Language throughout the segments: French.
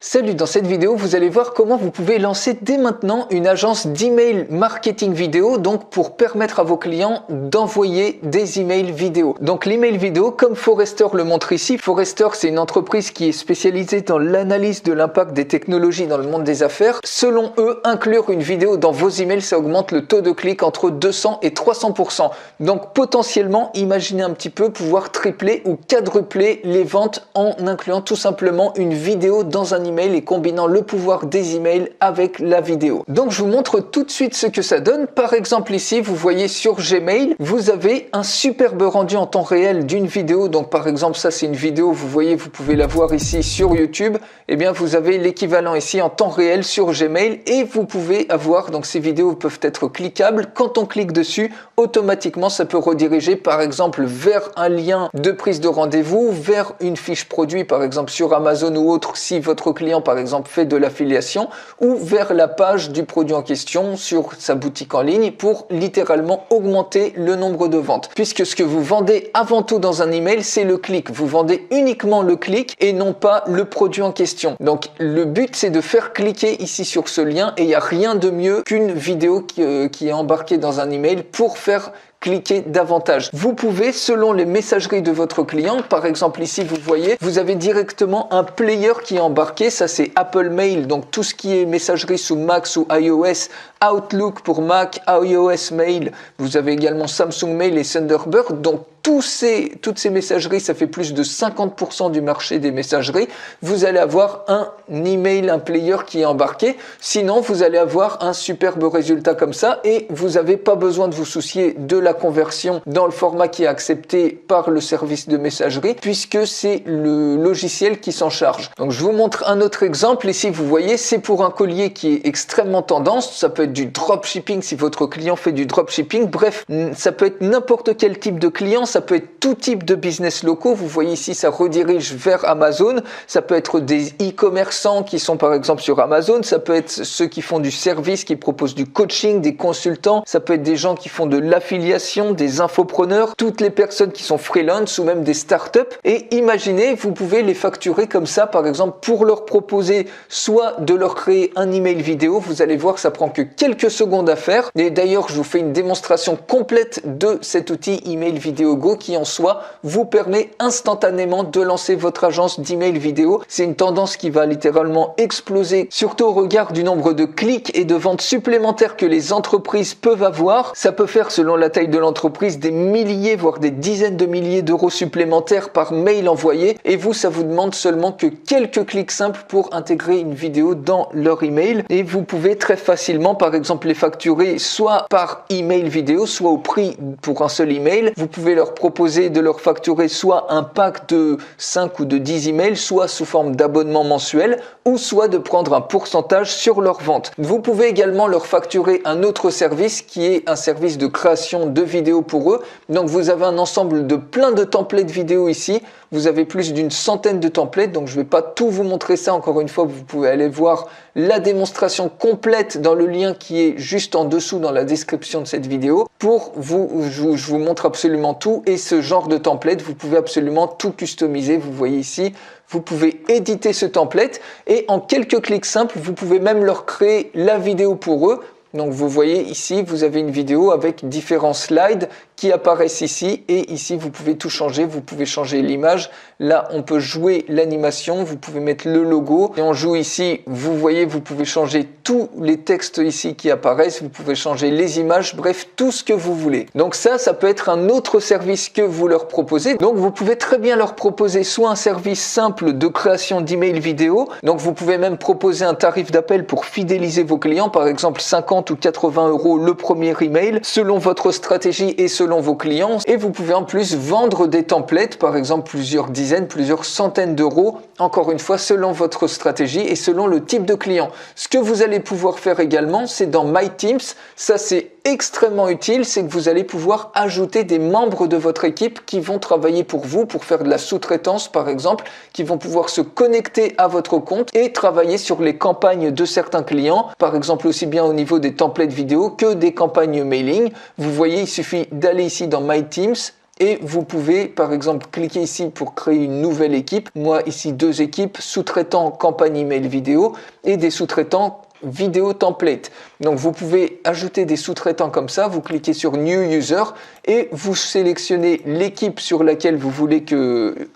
Salut, dans cette vidéo, vous allez voir comment vous pouvez lancer dès maintenant une agence d'email marketing vidéo, donc pour permettre à vos clients d'envoyer des emails vidéo. Donc l'email vidéo, comme Forrester le montre ici, Forrester c'est une entreprise qui est spécialisée dans l'analyse de l'impact des technologies dans le monde des affaires. Selon eux, inclure une vidéo dans vos emails, ça augmente le taux de clic entre 200 et 300%. Donc potentiellement, imaginez un petit peu pouvoir tripler ou quadrupler les ventes en incluant tout simplement une vidéo dans un email et combinant le pouvoir des emails avec la vidéo. Donc je vous montre tout de suite ce que ça donne. Par exemple ici, vous voyez sur Gmail, vous avez un superbe rendu en temps réel d'une vidéo. Donc par exemple, ça c'est une vidéo, vous voyez, vous pouvez la voir ici sur YouTube. Eh bien, vous avez l'équivalent ici en temps réel sur Gmail et vous pouvez avoir, donc ces vidéos peuvent être cliquables. Quand on clique dessus, automatiquement, ça peut rediriger par exemple vers un lien de prise de rendez-vous, vers une fiche produit par exemple sur Amazon ou autre si votre client par exemple fait de l'affiliation, ou vers la page du produit en question sur sa boutique en ligne pour littéralement augmenter le nombre de ventes. Puisque ce que vous vendez avant tout dans un email, c'est le clic. Vous vendez uniquement le clic et non pas le produit en question. Donc le but c'est de faire cliquer ici sur ce lien et il n'y a rien de mieux qu'une vidéo qui est embarquée dans un email pour faire cliquez davantage. Vous pouvez, selon les messageries de votre client, par exemple ici vous voyez, vous avez directement un player qui est embarqué, ça c'est Apple Mail, donc tout ce qui est messagerie sous Mac, sous iOS, Outlook pour Mac, iOS Mail, vous avez également Samsung Mail et Thunderbird, donc toutes ces messageries, ça fait plus de 50% du marché des messageries, vous allez avoir un email, un player qui est embarqué, sinon vous allez avoir un superbe résultat comme ça et vous n'avez pas besoin de vous soucier de la conversion dans le format qui est accepté par le service de messagerie puisque c'est le logiciel qui s'en charge. Donc je vous montre un autre exemple, ici vous voyez c'est pour un collier qui est extrêmement tendance, ça peut être du dropshipping si votre client fait du dropshipping, bref ça peut être n'importe quel type de client, ça peut être tout type de business locaux, vous voyez ici ça redirige vers Amazon, ça peut être des e-commerçants qui sont par exemple sur Amazon, ça peut être ceux qui font du service, qui proposent du coaching, des consultants, ça peut être des gens qui font de l'affiliation, des infopreneurs, toutes les personnes qui sont freelance ou même des startups. Et imaginez, vous pouvez les facturer comme ça, par exemple, pour leur proposer soit de leur créer un email vidéo. Vous allez voir, ça prend que quelques secondes à faire. Et d'ailleurs, je vous fais une démonstration complète de cet outil Email Vidéo Go qui en soi vous permet instantanément de lancer votre agence d'email vidéo. C'est une tendance qui va littéralement exploser, surtout au regard du nombre de clics et de ventes supplémentaires que les entreprises peuvent avoir. Ça peut faire, selon la taille de l'entreprise, des milliers voire des dizaines de milliers d'euros supplémentaires par mail envoyé et vous, ça vous demande seulement que quelques clics simples pour intégrer une vidéo dans leur email et vous pouvez très facilement par exemple les facturer soit par email vidéo, soit au prix pour un seul email. Vous pouvez leur proposer de leur facturer soit un pack de 5 ou de 10 emails, soit sous forme d'abonnement mensuel ou soit de prendre un pourcentage sur leur vente. Vous pouvez également leur facturer un autre service qui est un service de création de vidéos pour eux. Donc vous avez un ensemble de plein de templates vidéo ici. Vous avez plus d'une centaine de templates, donc je ne vais pas tout vous montrer ça. Encore une fois, vous pouvez aller voir la démonstration complète dans le lien qui est juste en dessous dans la description de cette vidéo. Pour vous, je vous montre absolument tout et ce genre de template, vous pouvez absolument tout customiser. Vous voyez ici, vous pouvez éditer ce template et en quelques clics simples, vous pouvez même leur créer la vidéo pour eux. Donc vous voyez ici, vous avez une vidéo avec différents slides qui apparaissent ici et ici vous pouvez tout changer, vous pouvez changer l'image, là on peut jouer l'animation, vous pouvez mettre le logo et on joue ici, vous voyez vous pouvez changer tous les textes ici qui apparaissent, vous pouvez changer les images, bref tout ce que vous voulez. Donc ça peut être un autre service que vous leur proposez, donc vous pouvez très bien leur proposer soit un service simple de création d'email vidéo, donc vous pouvez même proposer un tarif d'appel pour fidéliser vos clients, par exemple 50 ou 80 euros le premier email selon votre stratégie et selon vos clients et vous pouvez en plus vendre des templates par exemple plusieurs dizaines, plusieurs centaines d'euros encore une fois selon votre stratégie et selon le type de client. Ce que vous allez pouvoir faire également c'est dans My Teams, ça c'est extrêmement utile, c'est que vous allez pouvoir ajouter des membres de votre équipe qui vont travailler pour vous, pour faire de la sous-traitance par exemple, qui vont pouvoir se connecter à votre compte et travailler sur les campagnes de certains clients, par exemple aussi bien au niveau des templates vidéo que des campagnes mailing. Vous voyez, il suffit d'aller ici dans My Teams et vous pouvez par exemple cliquer ici pour créer une nouvelle équipe. Moi ici 2 équipes, sous-traitants campagne email vidéo et des sous-traitants vidéo template. Donc vous pouvez ajouter des sous-traitants comme ça, vous cliquez sur New User et vous sélectionnez l'équipe sur laquelle vous voulez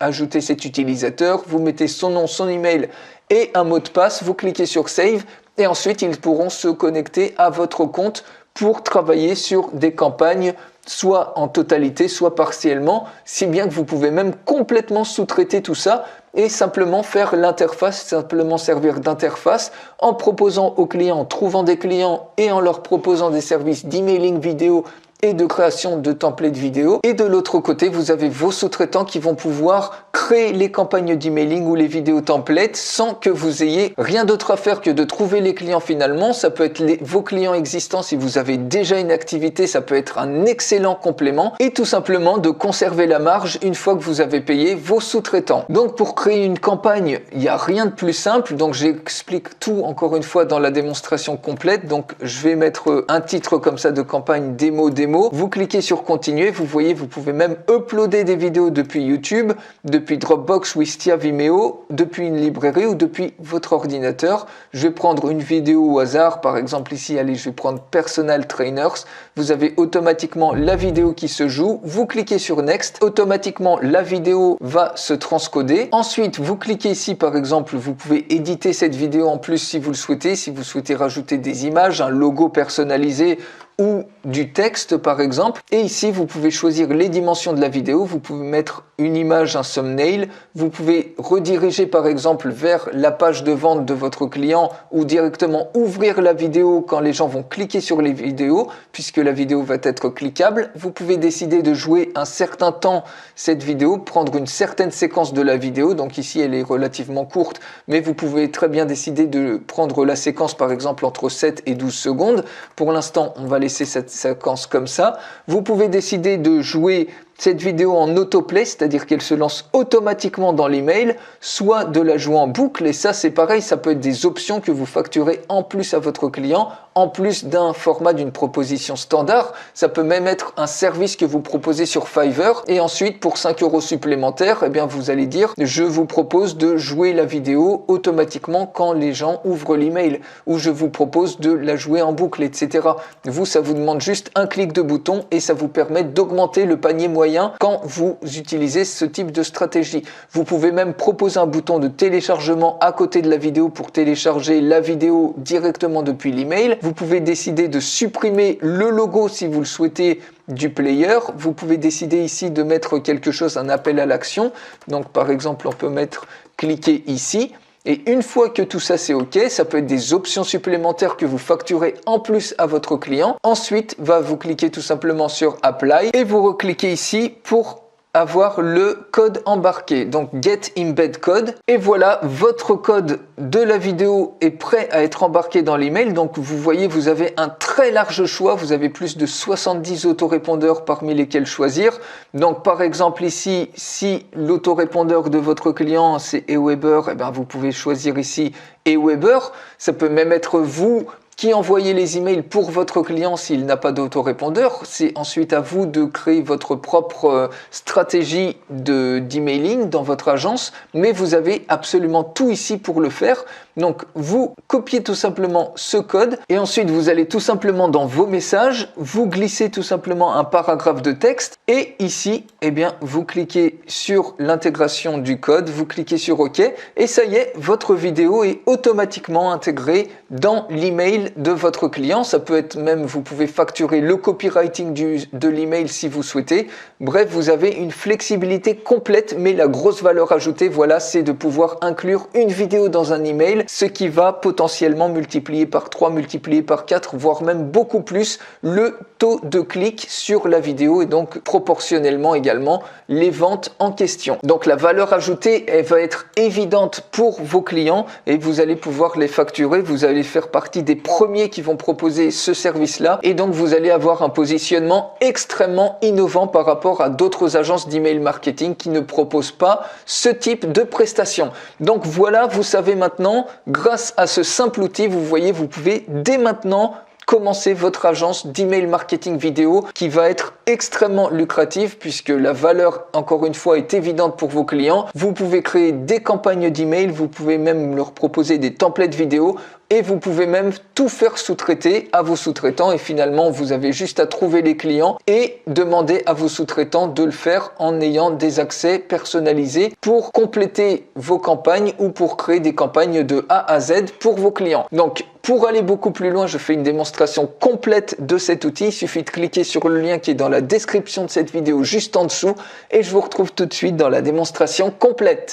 ajouter cet utilisateur, vous mettez son nom, son email et un mot de passe, vous cliquez sur Save et ensuite ils pourront se connecter à votre compte pour travailler sur des campagnes soit en totalité, soit partiellement, si bien que vous pouvez même complètement sous-traiter tout ça et simplement faire l'interface, simplement servir d'interface en proposant aux clients, en trouvant des clients et en leur proposant des services d'emailing vidéo et de création de templates vidéo. Et de l'autre côté, vous avez vos sous-traitants qui vont pouvoir créer les campagnes d'emailing ou les vidéos templates sans que vous ayez rien d'autre à faire que de trouver les clients finalement. Ça peut être vos clients existants si vous avez déjà une activité, ça peut être un excellent complément et tout simplement de conserver la marge une fois que vous avez payé vos sous-traitants. Donc pour créer une campagne, il n'y a rien de plus simple. Donc j'explique tout encore une fois dans la démonstration complète. Donc je vais mettre un titre comme ça de campagne démo. Vous cliquez sur continuer, vous voyez, vous pouvez même uploader des vidéos depuis YouTube, depuis Dropbox, Wistia, Vimeo, depuis une librairie ou depuis votre ordinateur. Je vais prendre une vidéo au hasard, par exemple ici, allez, je vais prendre Personal Trainers. Vous avez automatiquement la vidéo qui se joue, vous cliquez sur Next, automatiquement la vidéo va se transcoder. Ensuite, vous cliquez ici, par exemple, vous pouvez éditer cette vidéo en plus si vous le souhaitez, si vous souhaitez rajouter des images, un logo personnalisé, ou du texte par exemple. Et ici, vous pouvez choisir les dimensions de la vidéo. Vous pouvez mettre une image, un thumbnail. Vous pouvez rediriger par exemple vers la page de vente de votre client ou directement ouvrir la vidéo quand les gens vont cliquer sur les vidéos puisque la vidéo va être cliquable. Vous pouvez décider de jouer un certain temps cette vidéo, prendre une certaine séquence de la vidéo. Donc ici, elle est relativement courte, mais vous pouvez très bien décider de prendre la séquence par exemple entre 7 et 12 secondes. Pour l'instant, on va laisser cette séquence comme ça. Vous pouvez décider de jouer cette vidéo en autoplay, c'est-à-dire qu'elle se lance automatiquement dans l'email, soit de la jouer en boucle, et ça c'est pareil, ça peut être des options que vous facturez en plus à votre client, en plus d'un format d'une proposition standard. Ça peut même être un service que vous proposez sur Fiverr, et ensuite pour 5 € supplémentaires, eh bien vous allez dire je vous propose de jouer la vidéo automatiquement quand les gens ouvrent l'email, ou je vous propose de la jouer en boucle, etc. Vous, ça vous demande juste un clic de bouton et ça vous permet d'augmenter le panier moyen quand vous utilisez ce type de stratégie. Vous pouvez même proposer un bouton de téléchargement à côté de la vidéo pour télécharger la vidéo directement depuis l'email. Vous pouvez décider de supprimer le logo si vous le souhaitez du player. Vous pouvez décider ici de mettre quelque chose, un appel à l'action. Donc par exemple, on peut mettre cliquer ici. Et une fois que tout ça c'est OK, ça peut être des options supplémentaires que vous facturez en plus à votre client. Ensuite, vous cliquez tout simplement sur Apply et vous recliquez ici pour avoir le code embarqué, donc Get Embed Code, et voilà, votre code de la vidéo est prêt à être embarqué dans l'email. Donc vous voyez, vous avez un très large choix, vous avez plus de 70 autorépondeurs parmi lesquels choisir. Donc par exemple ici, si l'autorépondeur de votre client c'est Aweber, eh bien vous pouvez choisir ici Aweber. Ça peut même être vous qui envoyez les emails pour votre client s'il n'a pas d'autorépondeur. C'est ensuite à vous de créer votre propre stratégie d'emailing dans votre agence, mais vous avez absolument tout ici pour le faire. Donc vous copiez tout simplement ce code et ensuite vous allez tout simplement dans vos messages, vous glissez tout simplement un paragraphe de texte et ici, eh bien, vous cliquez sur l'intégration du code, vous cliquez sur OK et ça y est, votre vidéo est automatiquement intégrée dans l'email de votre client. Ça peut être même, vous pouvez facturer le copywriting de l'email si vous souhaitez. Bref, vous avez une flexibilité complète, mais la grosse valeur ajoutée, voilà, c'est de pouvoir inclure une vidéo dans un email, ce qui va potentiellement multiplier par 3, multiplier par 4, voire même beaucoup plus le taux de clic sur la vidéo et donc proportionnellement également les ventes en question. Donc la valeur ajoutée, elle va être évidente pour vos clients et vous allez pouvoir les facturer. Vous allez faire partie des premiers qui vont proposer ce service-là et donc vous allez avoir un positionnement extrêmement innovant par rapport à d'autres agences d'email marketing qui ne proposent pas ce type de prestations. Donc voilà, vous savez maintenant, grâce à ce simple outil, vous voyez, vous pouvez dès maintenant commencer votre agence d'email marketing vidéo qui va être extrêmement lucrative puisque la valeur, encore une fois, est évidente pour vos clients. Vous pouvez créer des campagnes d'email, vous pouvez même leur proposer des templates vidéo et vous pouvez même tout faire sous-traiter à vos sous-traitants et finalement vous avez juste à trouver les clients et demander à vos sous-traitants de le faire en ayant des accès personnalisés pour compléter vos campagnes ou pour créer des campagnes de A à Z pour vos clients. Donc pour aller beaucoup plus loin, je fais une démonstration complète de cet outil. Il suffit de cliquer sur le lien qui est dans la description de cette vidéo juste en dessous et je vous retrouve tout de suite dans la démonstration complète.